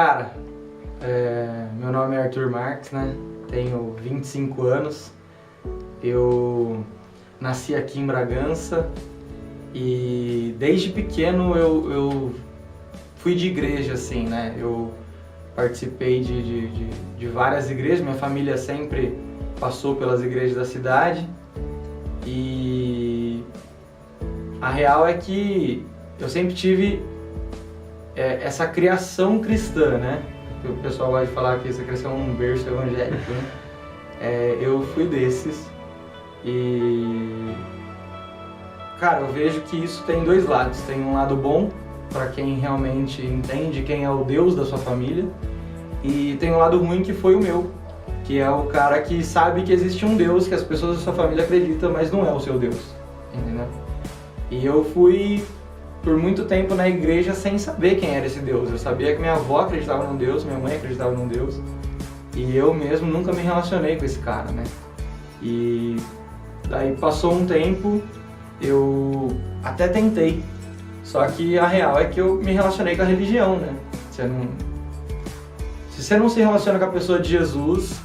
Cara, meu nome é Arthur Marques, né? Tenho 25 anos. Eu nasci aqui em Bragança e desde pequeno eu fui de igreja, assim, né? Eu participei de várias igrejas, minha família sempre passou pelas igrejas da cidade e a real é que eu sempre tive essa criação cristã, né? O pessoal gosta de falar que essa criação é um berço evangélico, né? Eu fui desses e, cara, eu vejo que isso tem dois lados. Tem um lado bom para quem realmente entende quem é o Deus da sua família e tem um lado ruim que foi o meu, que é o cara que sabe que existe um Deus que as pessoas da sua família acreditam, mas não é o seu Deus, entendeu? E eu fui por muito tempo na igreja sem saber quem era esse Deus. Eu sabia que minha avó acreditava num Deus, minha mãe acreditava num Deus, e eu mesmo nunca me relacionei com esse cara, né? E daí passou um tempo, eu até tentei, só que a real é que eu me relacionei com a religião, né? Se você não se relaciona com a pessoa de Jesus,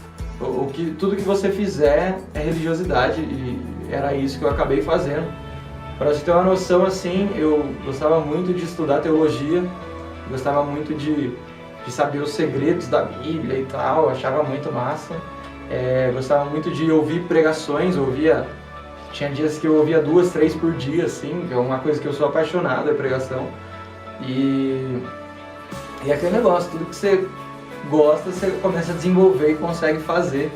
tudo que você fizer é religiosidade, e era isso que eu acabei fazendo. Para você ter uma noção, assim, eu gostava muito de estudar teologia, gostava muito de saber os segredos da Bíblia e tal, achava muito massa. Gostava muito de ouvir pregações, tinha dias que eu ouvia 2, 3 por dia, assim, que é uma coisa que eu sou apaixonado, é pregação. E aquele negócio, tudo que você gosta, você começa a desenvolver e consegue fazer.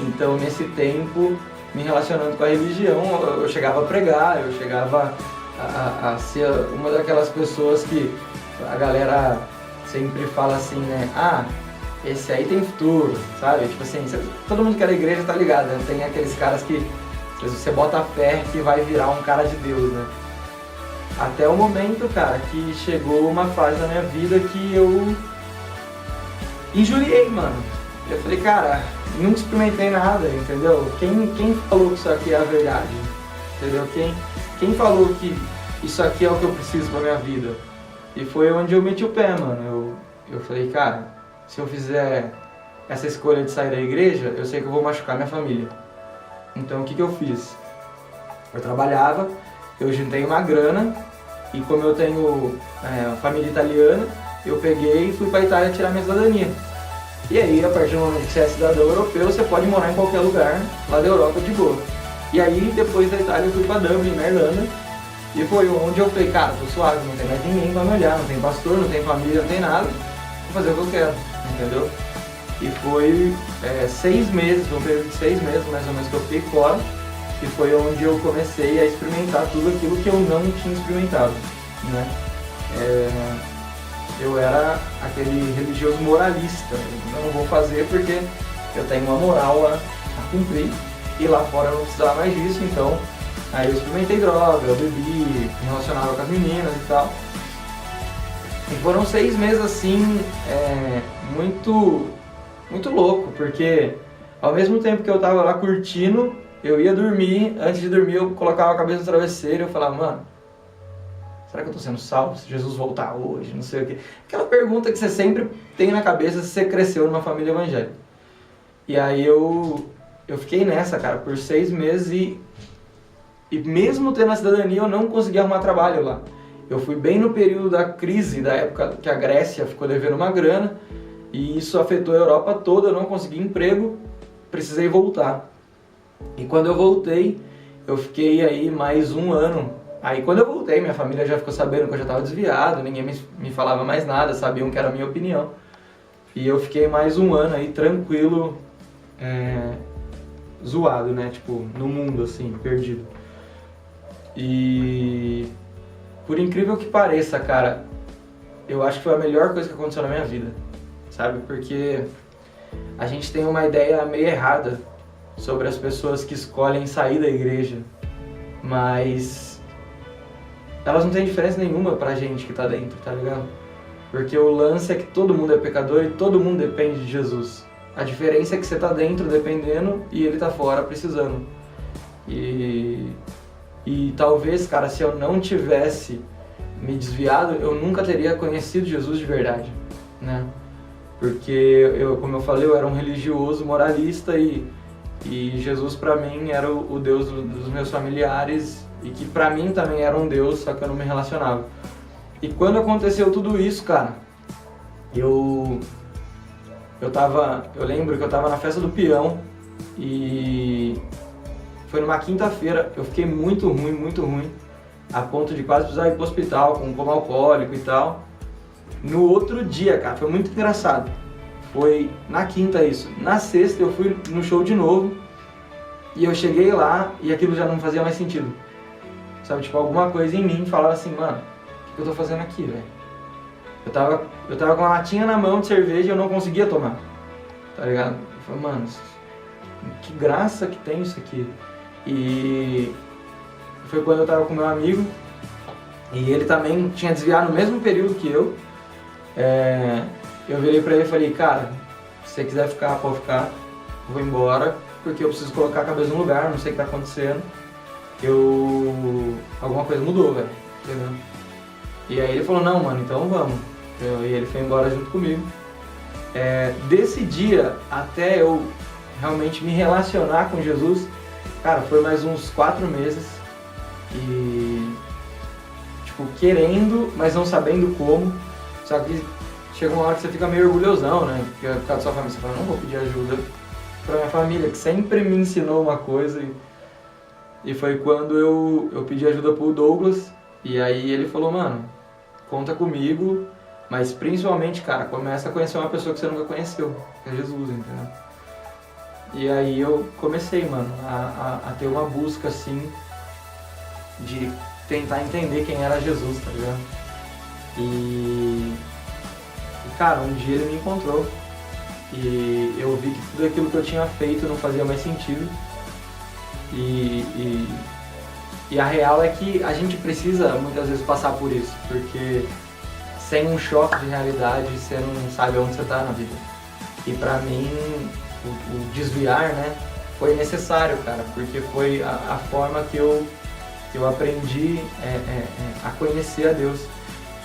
Então, nesse tempo, me relacionando com a religião, eu chegava a pregar, eu chegava a ser uma daquelas pessoas que a galera sempre fala assim, né? Ah, esse aí tem futuro, sabe? Tipo assim, todo mundo que é da igreja tá ligado, né? Tem aqueles caras que você bota fé que vai virar um cara de Deus, né? Até o momento, cara, que chegou uma fase da minha vida que eu injuriei, mano. Eu falei, cara, nunca experimentei nada, entendeu? Quem falou que isso aqui é a verdade, entendeu? Quem falou que isso aqui é o que eu preciso pra minha vida? E foi onde eu meti o pé, mano. Eu falei, cara, se eu fizer essa escolha de sair da igreja, eu sei que eu vou machucar minha família. Então o que eu fiz? Eu trabalhava, eu juntei uma grana e como eu tenho família italiana, eu peguei e fui pra Itália tirar minha cidadania. E aí, a partir do momento que você é cidadão europeu, você pode morar em qualquer lugar lá da Europa de boa. E aí, depois da Itália, eu fui pra Dublin, na Irlanda, e foi onde eu falei, cara, tô suave, não tem mais ninguém pra me olhar, não tem pastor, não tem família, não tem nada, vou fazer o que eu quero, entendeu? E foi 6 meses, um período de 6 meses mais ou menos que eu fiquei fora, e foi onde eu comecei a experimentar tudo aquilo que eu não tinha experimentado, né? Eu era aquele religioso moralista, não vou fazer porque eu tenho uma moral a cumprir e lá fora eu não precisava mais disso, então aí eu experimentei droga, eu bebi, me relacionava com as meninas e tal. E foram 6 meses assim, muito louco, porque ao mesmo tempo que eu tava lá curtindo, eu ia dormir, antes de dormir eu colocava a cabeça no travesseiro e eu falava, mano, será que eu tô sendo salvo? Se Jesus voltar hoje, não sei o quê. Aquela pergunta que você sempre tem na cabeça se você cresceu numa família evangélica. E aí eu fiquei nessa, cara, por 6 meses e mesmo tendo a cidadania eu não consegui arrumar trabalho lá. Eu fui bem no período da crise, da época que a Grécia ficou devendo uma grana e isso afetou a Europa toda, eu não consegui emprego, precisei voltar. E quando eu voltei, eu fiquei aí mais 1 ano. Aí quando eu voltei, minha família já ficou sabendo que eu já estava desviado, ninguém me falava mais nada, sabiam que era a minha opinião. E eu fiquei mais 1 ano aí tranquilo, zoado, né, tipo, no mundo assim, perdido. E por incrível que pareça, cara, eu acho que foi a melhor coisa que aconteceu na minha vida, sabe? Porque a gente tem uma ideia meio errada sobre as pessoas que escolhem sair da igreja, mas elas não têm diferença nenhuma pra gente que tá dentro, tá ligado? Porque o lance é que todo mundo é pecador e todo mundo depende de Jesus. A diferença é que você tá dentro dependendo e ele tá fora precisando. E talvez, cara, se eu não tivesse me desviado, eu nunca teria conhecido Jesus de verdade, né? Porque como eu falei, eu era um religioso moralista e Jesus pra mim era o Deus dos meus familiares e que pra mim também era um Deus, só que eu não me relacionava. E quando aconteceu tudo isso, cara, eu lembro que eu tava na festa do peão e foi numa quinta-feira, eu fiquei muito ruim, a ponto de quase precisar ir pro hospital com coma alcoólico e tal. No outro dia, cara, foi muito engraçado. Foi na quinta isso. Na sexta eu fui no show de novo e eu cheguei lá e aquilo já não fazia mais sentido. Sabe, tipo, alguma coisa em mim falava assim, mano, o que eu tô fazendo aqui, velho? Eu tava com uma latinha na mão de cerveja e eu não conseguia tomar, tá ligado? Eu falei, mano, que graça que tem isso aqui. E foi quando eu tava com meu amigo e ele também tinha desviado no mesmo período que eu. Eu virei pra ele e falei, cara, se você quiser ficar, pode ficar, eu vou embora, porque eu preciso colocar a cabeça no lugar, não sei o que tá acontecendo. Alguma coisa mudou, velho, entendeu? E aí ele falou, não, mano, então vamos. E ele foi embora junto comigo. Desse dia até eu realmente me relacionar com Jesus, cara, foi mais uns 4 meses. E, tipo, querendo, mas não sabendo como. Só que chega uma hora que você fica meio orgulhosão, né? Porque por causa da sua família, você fala, não vou pedir ajuda pra minha família, que sempre me ensinou uma coisa. E foi quando eu pedi ajuda pro Douglas. E aí ele falou, mano, conta comigo, mas principalmente, cara, começa a conhecer uma pessoa que você nunca conheceu, que é Jesus, entendeu? E aí eu comecei, mano, a ter uma busca, assim, de tentar entender quem era Jesus, tá ligado? E cara, um dia ele me encontrou e eu vi que tudo aquilo que eu tinha feito não fazia mais sentido. E a real é que a gente precisa muitas vezes passar por isso, porque sem um choque de realidade você não sabe onde você tá na vida. E pra mim o desviar, né, foi necessário, cara, porque foi a forma que eu aprendi a conhecer a Deus.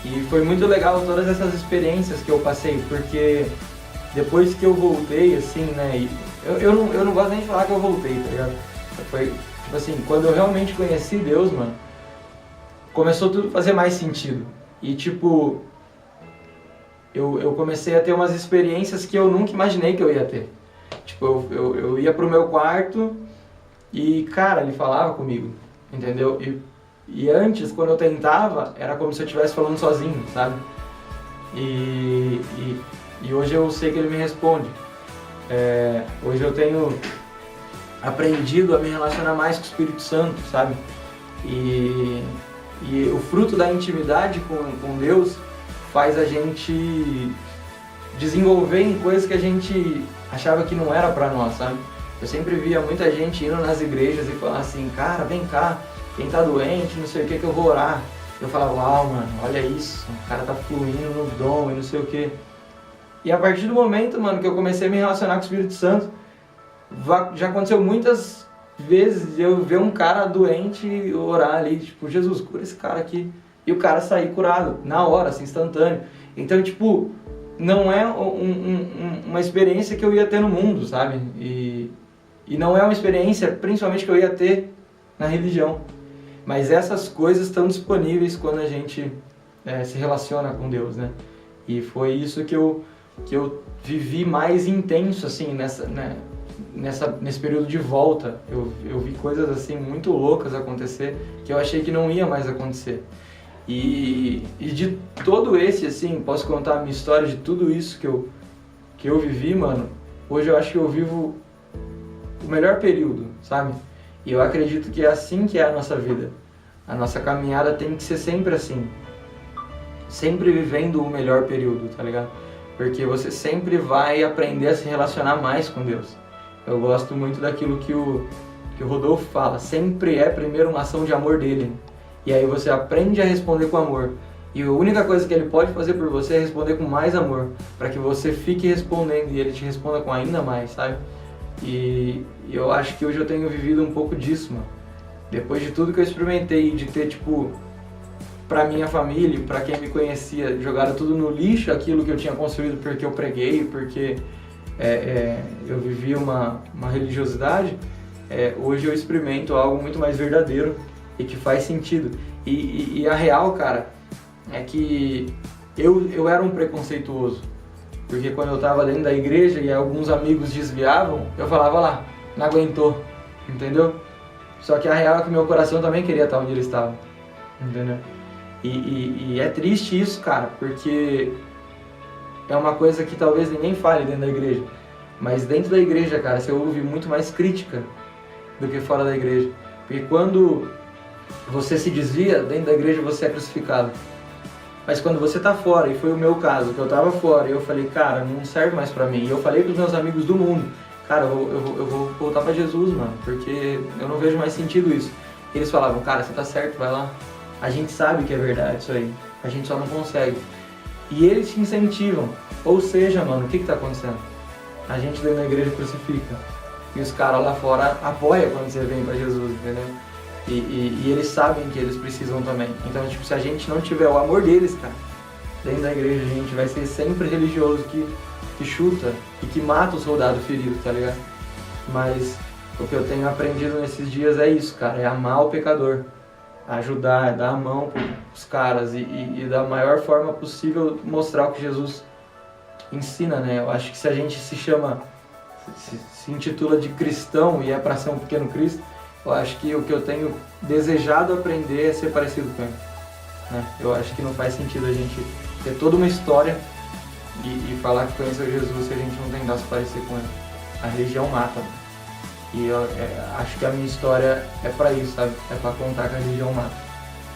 E foi muito legal todas essas experiências que eu passei, porque depois que eu voltei, assim, né, eu não gosto nem de falar que eu voltei, tá ligado? Foi, tipo assim, quando eu realmente conheci Deus, mano, começou tudo a fazer mais sentido. E, tipo, eu comecei a ter umas experiências que eu nunca imaginei que eu ia ter. Tipo, eu ia pro meu quarto e, cara, ele falava comigo, entendeu? E antes, quando eu tentava, era como se eu estivesse falando sozinho, sabe? E hoje eu sei que ele me responde. Hoje eu tenho aprendido a me relacionar mais com o Espírito Santo, sabe? E o fruto da intimidade com Deus faz a gente desenvolver em coisas que a gente achava que não era pra nós, sabe? Eu sempre via muita gente indo nas igrejas e falar assim, cara, vem cá, quem tá doente, não sei o que eu vou orar. Eu falava, uau, mano, olha isso, o cara tá fluindo no dom e não sei o que. E a partir do momento, mano, que eu comecei a me relacionar com o Espírito Santo, já aconteceu muitas vezes eu ver um cara doente orar ali, tipo, Jesus, cura esse cara aqui. E o cara sair curado, na hora, assim, instantâneo. Então, tipo, não é uma experiência que eu ia ter no mundo, sabe? E não é uma experiência, principalmente, que eu ia ter na religião. Mas essas coisas estão disponíveis quando a gente se relaciona com Deus, né? E foi isso que eu vivi mais intenso, assim, nesse período de volta. Eu vi coisas, assim, muito loucas acontecer, que eu achei que não ia mais acontecer. E de todo esse, assim, posso contar a minha história de tudo isso que eu vivi, mano. Hoje eu acho que eu vivo o melhor período, sabe? E eu acredito que é assim que é a nossa vida. A nossa caminhada tem que ser sempre assim. Sempre vivendo o melhor período, tá ligado? Porque você sempre vai aprender a se relacionar mais com Deus. Eu gosto muito daquilo que o Rodolfo fala. Sempre é primeiro uma ação de amor dele. E aí você aprende a responder com amor. E a única coisa que ele pode fazer por você é responder com mais amor. Para que você fique respondendo e ele te responda com ainda mais, sabe? E eu acho que hoje eu tenho vivido um pouco disso, mano. Depois de tudo que eu experimentei, de ter, tipo, pra minha família, pra quem me conhecia, jogaram tudo no lixo, aquilo que eu tinha construído porque eu preguei, porque eu vivi uma religiosidade, hoje eu experimento algo muito mais verdadeiro e que faz sentido. E a real, cara, é que eu era um preconceituoso, porque quando eu estava dentro da igreja e alguns amigos desviavam, eu falava lá, não aguentou, entendeu? Só que a real é que meu coração também queria estar onde ele estava, entendeu? E é triste isso, cara, porque é uma coisa que talvez ninguém fale dentro da igreja, mas dentro da igreja, cara, você ouve muito mais crítica do que fora da igreja, porque quando você se desvia, dentro da igreja você é crucificado. Mas quando você tá fora, e foi o meu caso, que eu tava fora, e eu falei, cara, não serve mais pra mim. E eu falei pros meus amigos do mundo, cara, eu vou voltar pra Jesus, mano, porque eu não vejo mais sentido isso. E eles falavam, cara, você tá certo, vai lá. A gente sabe que é verdade isso aí, a gente só não consegue. E eles te incentivam. Ou seja, mano, o que tá acontecendo? A gente dentro da igreja crucifica. E os caras lá fora apoiam quando você vem pra Jesus, entendeu? E eles sabem que eles precisam também. Então, tipo, se a gente não tiver o amor deles, cara, dentro da igreja a gente vai ser sempre religioso que chuta e que mata o soldado ferido, tá ligado? Mas o que eu tenho aprendido nesses dias é isso, cara, é amar o pecador, ajudar, dar a mão pros caras e da maior forma possível mostrar o que Jesus ensina, né? Eu acho que se a gente se intitula de cristão e é pra ser um pequeno Cristo, eu acho que o que eu tenho desejado aprender é ser parecido com ele, né? Eu acho que não faz sentido a gente ter toda uma história e falar que conheceu Jesus se a gente não tentar se parecer com ele. A religião mata, mano. E eu acho que a minha história é pra isso, sabe? É pra contar que a religião mata.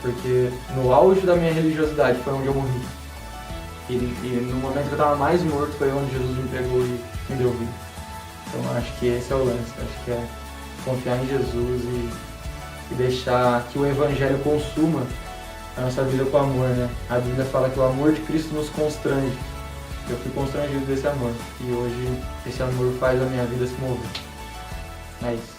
Porque no auge da minha religiosidade foi onde eu morri. E no momento que eu tava mais morto foi onde Jesus me pegou e me deu vida. Então eu acho que esse é o lance. Eu acho que é confiar em Jesus e deixar que o Evangelho consuma a nossa vida com amor, né? A Bíblia fala que o amor de Cristo nos constrange. Eu fui constrangido desse amor. E hoje esse amor faz a minha vida se mover. É isso.